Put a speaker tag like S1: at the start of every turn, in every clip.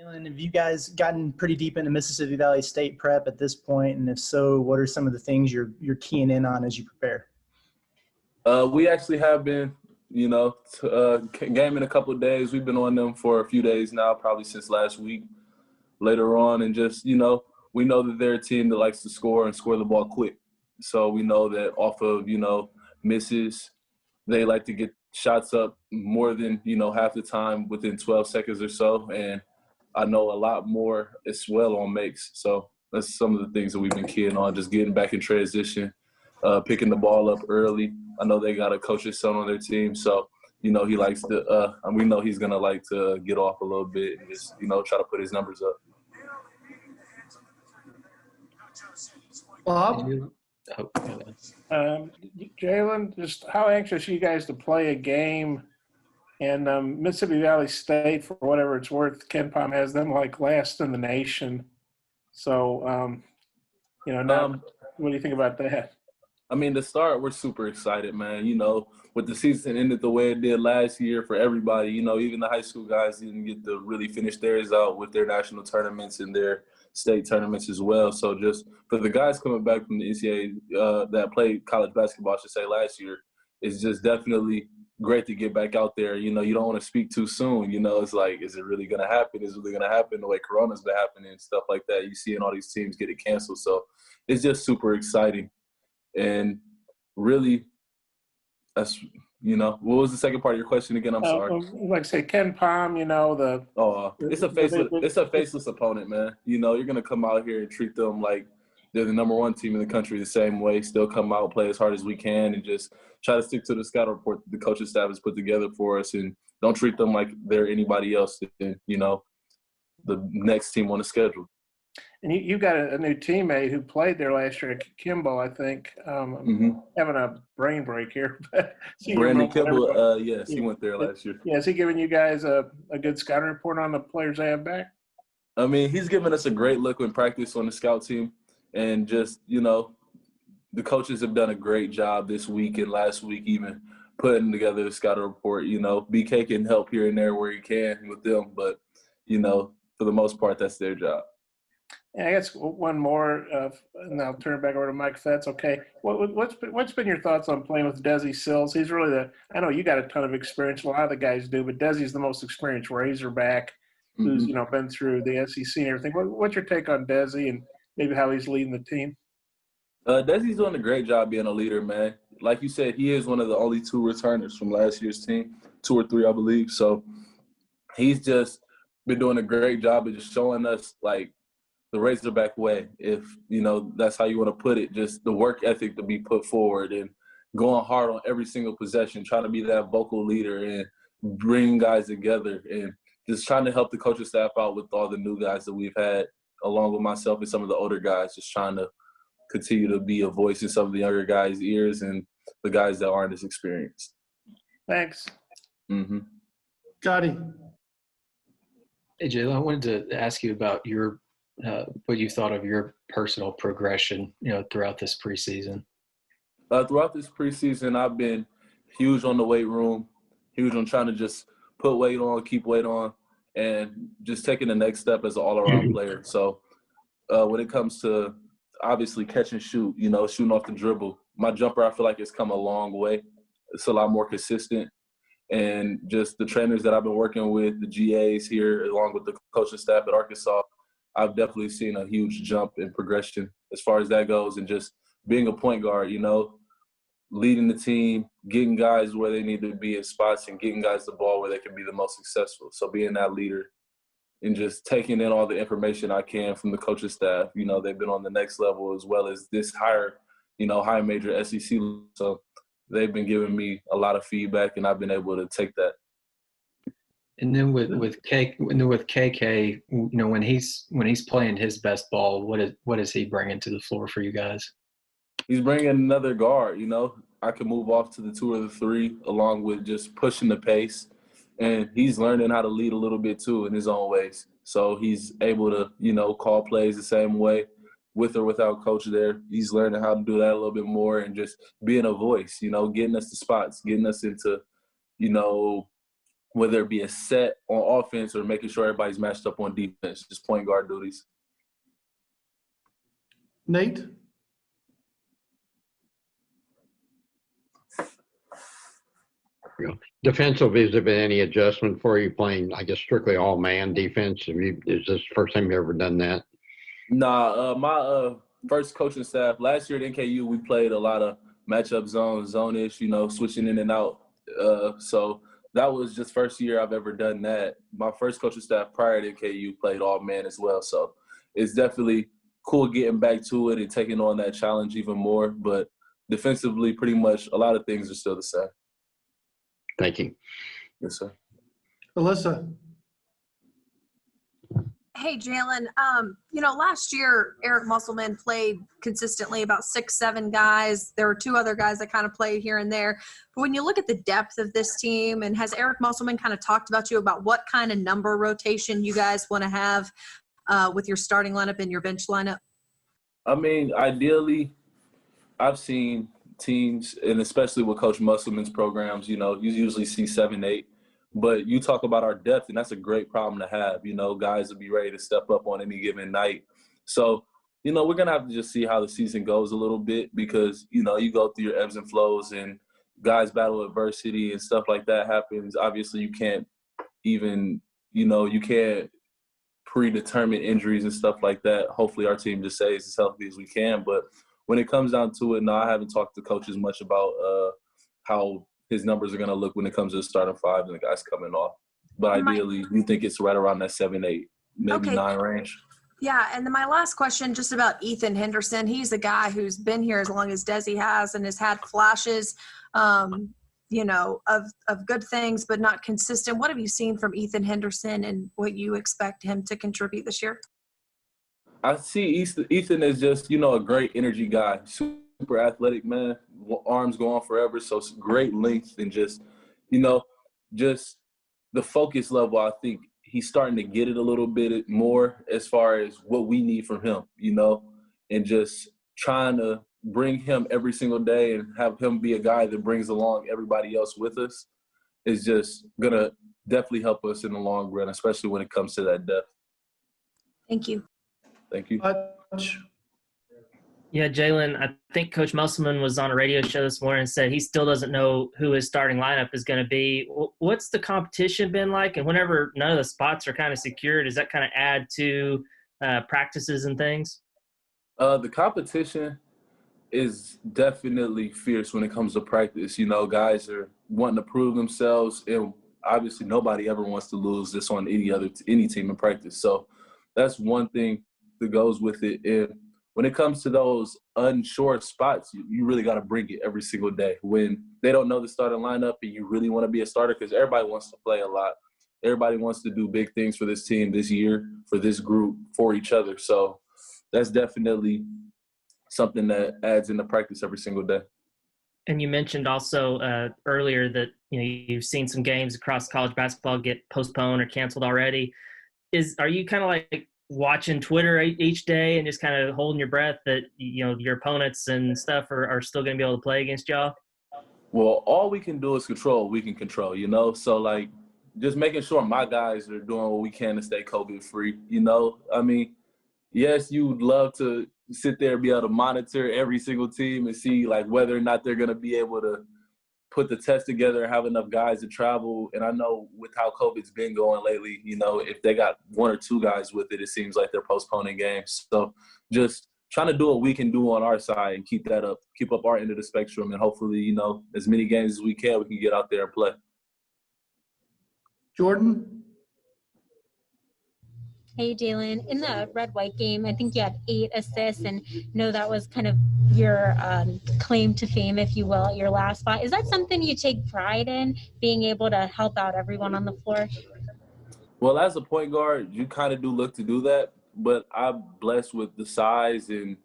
S1: Jalen, have you guys gotten pretty deep into Mississippi Valley State prep at this point? And if so, what are some of the things you're keying in on as you prepare?
S2: We actually have been, game in a couple of days. We've been on them for a few days now, probably since last week. Later on, and just, we know that they're a team that likes to score and score the ball quick. So we know that off of, misses, they like to get shots up more than, half the time within 12 seconds or so. And I know a lot more as well on makes. So that's some of the things that we've been keying on, just getting back in transition, picking the ball up early. I know they got a coach's son on their team, so, he likes to and we know he's going to like to get off a little bit and just, try to put his numbers up.
S3: Bob?
S4: Jalen, just how anxious are you guys to play a game in Mississippi Valley State, for whatever it's worth? Ken Pom has them like last in the nation. So, what do you think about that?
S2: I mean, to start, we're super excited, man. With the season ended the way it did last year for everybody, even the high school guys didn't get to really finish theirs out with their national tournaments and their state tournaments as well. So just for the guys coming back from the NCAA that played college basketball, I should say, last year, it's just definitely great to get back out there. You don't want to speak too soon. It's like, is it really going to happen? Is it really going to happen the way Corona's been happening and stuff like that? You seeing all these teams get it canceled. So it's just super exciting. And really, that's, what was the second part of your question again? I'm sorry.
S4: Like I say, Ken Pom,
S2: it's a faceless opponent, man. You're going to come out here and treat them like they're the number one team in the country the same way, still come out, play as hard as we can, and just try to stick to the scout report that the coaching staff has put together for us, and don't treat them like they're anybody else than, the next team on the schedule.
S4: And you got a new teammate who played there last year, Kimball, I think. I'm having a brain break here.
S2: Brandon Kimball, yes, he went there last year.
S4: Yeah, is he giving you guys a good scouting report on the players they have back?
S2: I mean, he's given us a great look in practice on the scout team. And just, the coaches have done a great job this week and last week even putting together the scouting report. BK can help here and there where he can with them. But, for the most part, that's their job.
S4: And I guess one more, and I'll turn it back over to Mike if that's okay. What's been your thoughts on playing with Desi Sills? He's really I know you got a ton of experience, a lot of the guys do, but Desi's the most experienced Razorback who's, been through the SEC and everything. What's your take on Desi and maybe how he's leading the team?
S2: Desi's doing a great job being a leader, man. Like you said, he is one of the only two returners from last year's team, 2 or 3, I believe. So he's just been doing a great job of just showing us, like, the Razorback way, if, that's how you want to put it, just the work ethic to be put forward and going hard on every single possession, trying to be that vocal leader and bring guys together and just trying to help the coaching staff out with all the new guys that we've had, along with myself and some of the older guys, just trying to continue to be a voice in some of the younger guys' ears and the guys that aren't as experienced.
S4: Thanks.
S3: Gotti.
S5: Hey, Jalen, I wanted to ask you about your what you thought of your personal progression, throughout this preseason.
S2: Throughout this preseason, I've been huge on the weight room, huge on trying to just put weight on, keep weight on, and just taking the next step as an all-around player. So when it comes to obviously catch and shoot, shooting off the dribble, my jumper, I feel like it's come a long way. It's a lot more consistent. And just the trainers that I've been working with, the GAs here, along with the coaching staff at Arkansas, I've definitely seen a huge jump in progression as far as that goes, and just being a point guard, leading the team, getting guys where they need to be in spots and getting guys the ball where they can be the most successful. So being that leader and just taking in all the information I can from the coaching staff. They've been on the next level as well as this higher, high major SEC. So they've been giving me a lot of feedback, and I've been able to take that.
S5: And then with KK, when he's playing his best ball, what is he bringing to the floor for you guys?
S2: He's bringing another guard. I can move off to the 2 or the 3, along with just pushing the pace, and he's learning how to lead a little bit too in his own ways. So he's able to call plays the same way, with or without coach there. He's learning how to do that a little bit more and just being a voice. Getting us to spots, getting us into whether it be a set on offense or making sure everybody's matched up on defense, just point guard duties.
S3: Nate?
S6: Defensively, has there been any adjustment for you playing, I guess, strictly all-man defense? Is this the first time you've ever done that?
S2: Nah, my first coaching staff, last year at NKU, we played a lot of matchup zone-ish, switching in and out. So that was just first year I've ever done that. My first coaching staff prior to NKU played all-man as well. So it's definitely cool getting back to it and taking on that challenge even more. But defensively, pretty much a lot of things are still the same.
S6: Thank you.
S2: Yes, sir.
S3: Alyssa?
S7: Hey, Jalen. Last year, Eric Musselman played consistently about 6-7 guys. There were 2 other guys that kind of played here and there. But when you look at the depth of this team, and has Eric Musselman kind of talked about you about what kind of number rotation you guys want to have with your starting lineup and your bench lineup?
S2: I mean, ideally, I've seen teams, and especially with Coach Musselman's programs, you usually see 7-8. But you talk about our depth, and that's a great problem to have. Guys will be ready to step up on any given night. So, we're going to have to just see how the season goes a little bit because, you go through your ebbs and flows and guys battle adversity and stuff like that happens. Obviously, you can't even, you can't predetermine injuries and stuff like that. Hopefully our team just stays as healthy as we can. But when it comes down to it, no, I haven't talked to coaches much about how his numbers are going to look when it comes to the starting 5 and the guys coming off. But ideally, you think it's right around that 7-8, maybe 9 range.
S7: Yeah, and then my last question just about Ethan Henderson. He's a guy who's been here as long as Desi has and has had flashes, of good things, but not consistent. What have you seen from Ethan Henderson and what you expect him to contribute this year?
S2: I see Ethan is just, a great energy guy. Super athletic, man. Arms go on forever, so it's great length and just, just the focus level. I think he's starting to get it a little bit more as far as what we need from him, and just trying to bring him every single day and have him be a guy that brings along everybody else with us is just going to definitely help us in the long run, especially when it comes to that depth.
S7: Thank you.
S2: Thank you.
S8: Yeah, Jalen, I think Coach Musselman was on a radio show this morning and said he still doesn't know who his starting lineup is going to be. What's the competition been like? And whenever none of the spots are kind of secure, does that kind of add to practices and things?
S2: The competition is definitely fierce when it comes to practice. Guys are wanting to prove themselves, and obviously nobody ever wants to lose this on any team in practice. So that's one thing that goes with it. And when it comes to those unsure spots, you really got to bring it every single day. When they don't know the starting lineup and you really want to be a starter, because everybody wants to play a lot. Everybody wants to do big things for this team this year, for this group, for each other. So that's definitely something that adds into practice every single day.
S8: And you mentioned also earlier that you've seen some games across college basketball get postponed or canceled already. Are you kind of like watching Twitter each day and just kind of holding your breath that your opponents and stuff are still going to be able to play against y'all?
S2: Well, all we can do is control what we can control, So, just making sure my guys are doing what we can to stay COVID-free, I mean, yes, you would love to sit there and be able to monitor every single team and see, whether or not they're going to be able to put the test together and have enough guys to travel. And I know with how COVID's been going lately, if they got 1 or 2 guys with it, it seems like they're postponing games. So just trying to do what we can do on our side and keep up our end of the spectrum. And hopefully, as many games as we can get out there and play.
S3: Jordan?
S9: Hey, Jalen, in the red-white game, I think you had 8 assists, and that was kind of your claim to fame, if you will, at your last spot. Is that something you take pride in, being able to help out everyone on the floor?
S2: Well, as a point guard, you kind of do look to do that, but I'm blessed with the size and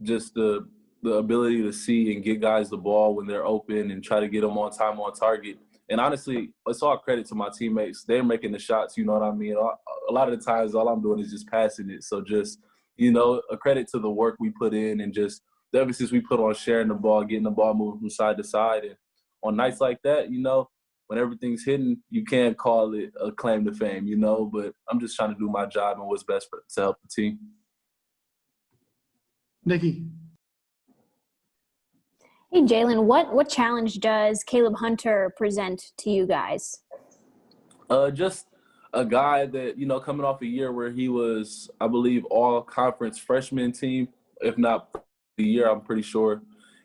S2: just the ability to see and get guys the ball when they're open and try to get them on time, on target. And honestly, it's all credit to my teammates. They're making the shots, you know what I mean? A lot of the times, all I'm doing is just passing it. So just, a credit to the work we put in and just the emphasis we put on sharing the ball, getting the ball moving from side to side. And on nights like that, when everything's hidden, you can't call it a claim to fame, you know. But I'm just trying to do my job and what's best to help the team.
S3: Nikki.
S10: Hey, Jalen, what challenge does Caleb Hunter present to you guys?
S2: Just a guy that, you know, coming off a year where he was, I believe, all-conference freshman team, if not the year, I'm pretty sure.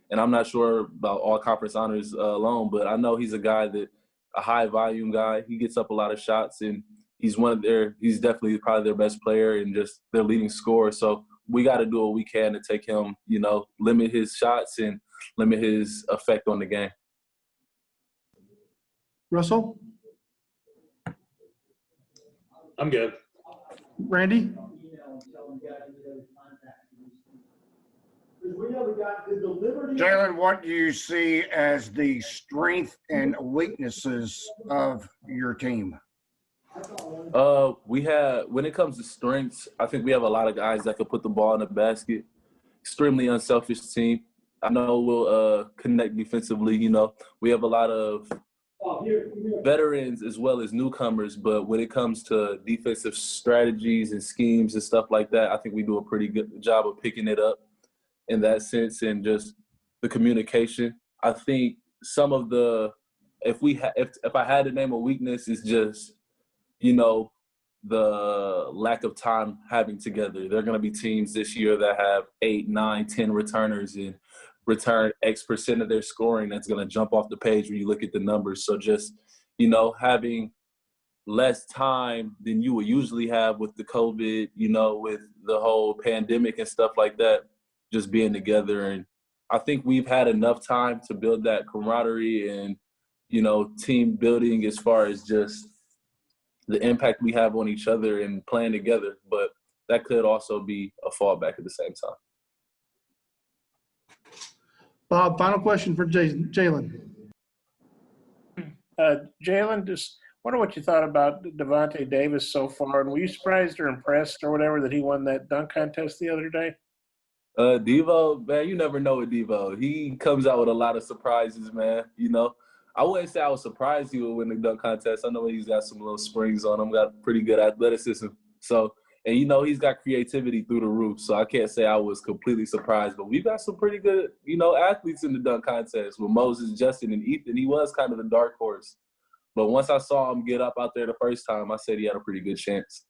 S2: And I'm not sure about all-conference honors alone, but I know he's a guy that a high-volume guy. He gets up a lot of shots, and he's definitely probably their best player and just their leading scorer. So we got to do what we can to take him, you know, limit his shots and limit his effect on the game.
S3: Russell.
S11: I'm good.
S3: Randy.
S12: Jalen, what do you see as the strength and weaknesses of your team?
S2: When it comes to strengths, I think we have a lot of guys that can put the ball in the basket. Extremely unselfish team. I know we'll connect defensively. You know, we have a lot of veterans as well as newcomers, but when it comes to defensive strategies and schemes and stuff like that, I think we do a pretty good job of picking it up in that sense, and just the communication. I think some of the if I had to name a weakness, is just, you know, the lack of time having together. There are going to be teams this year that have 8, 9, 10 returners and return X% of their scoring. That's going to jump off the page when you look at the numbers. So just, you know, having less time than you would usually have with the COVID, you know, with the whole pandemic and stuff like that, just being together. And I think we've had enough time to build that camaraderie and, you know, team building as far as just the impact we have on each other and playing together. But that could also be a fallback at the same time.
S3: Bob, final question for Jalen.
S4: Jalen, just wonder what you thought about Devontae Davis so far, and were you surprised or impressed or whatever that he won that dunk contest the other day?
S2: Devo, man, you never know with Devo. He comes out with a lot of surprises, man. You know, I wouldn't say I was surprised he would win the dunk contest. I know he's got some little springs on him, got pretty good athleticism. So, and you know, he's got creativity through the roof. So I can't say I was completely surprised, but we've got some pretty good, you know, athletes in the dunk contest with Moses, Justin, and Ethan. He was kind of the dark horse. But once I saw him get up out there the first time, I said he had a pretty good chance.